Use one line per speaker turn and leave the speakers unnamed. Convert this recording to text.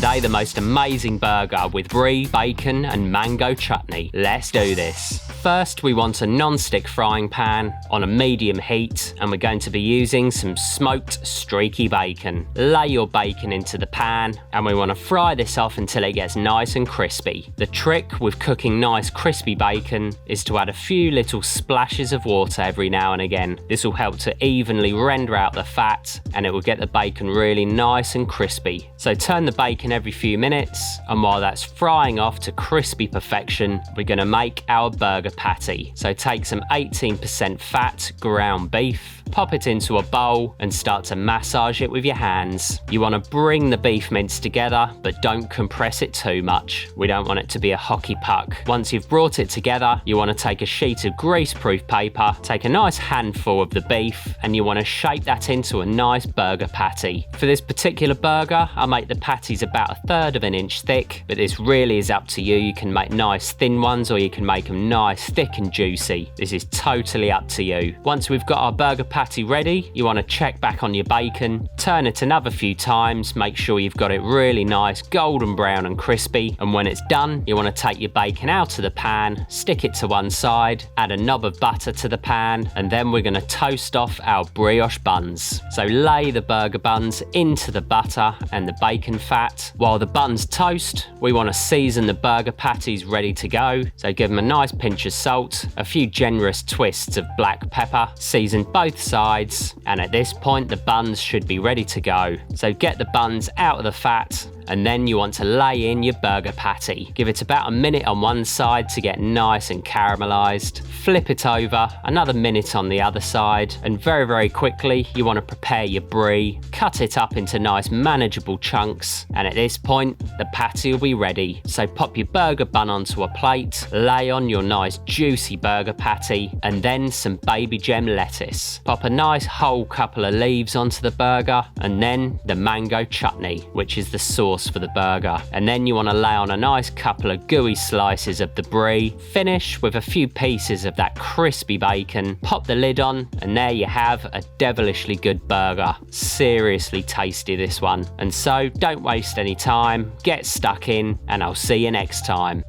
today the most amazing burger with brie, bacon and mango chutney. Let's do this. First, we want a non-stick frying pan on a medium heat, and we're going to be using some smoked streaky bacon. Lay your bacon into the pan, and we want to fry this off until it gets nice and crispy. The trick with cooking nice crispy bacon is to add a few little splashes of water every now and again. This will help to evenly render out the fat, and it will get the bacon really nice and crispy. So turn the bacon every few minutes, and while that's frying off to crispy perfection, we're going to make our burger patty. So take some 18% fat ground beef, pop it into a bowl and start to massage it with your hands. You want to bring the beef mince together, but don't compress it too much. We don't want it to be a hockey puck. Once you've brought it together, you want to take a sheet of greaseproof paper, take a nice handful of the beef, and you want to shape that into a nice burger patty. For this particular burger, I make the patties about 1/3 of an inch thick, but this really is up to you. You can make nice thin ones, or you can make them nice, thick and juicy. This is totally up to you. Once we've got our burger patty ready, you want to check back on your bacon, turn it another few times, make sure you've got it really nice, golden brown and crispy, and when it's done, you want to take your bacon out of the pan, stick it to one side, add a knob of butter to the pan, and then we're going to toast off our brioche buns. So lay the burger buns into the butter and the bacon fat. While the buns toast, we want to season the burger patties ready to go. So give them a nice pinch of salt, a few generous twists of black pepper, season both sides, and at this point the buns should be ready to go. So get the buns out of the fat, and then you want to lay in your burger patty. Give it about a minute on one side to get nice and caramelized. Flip it over, another minute on the other side, and very quickly you want to prepare your brie. Cut it up into nice manageable chunks, and at this point the patty will be ready. So pop your burger bun onto a plate, lay on your nice juicy burger patty, and then some baby gem lettuce. Pop a nice whole couple of leaves onto the burger, and then the mango chutney, which is the sauce for the burger. And then you want to lay on a nice couple of gooey slices of the brie. Finish with a few pieces of that crispy bacon. Pop the lid on, and there you have a devilishly good burger. Seriously tasty, this one. And so don't waste any time, get stuck in, and I'll see you next time.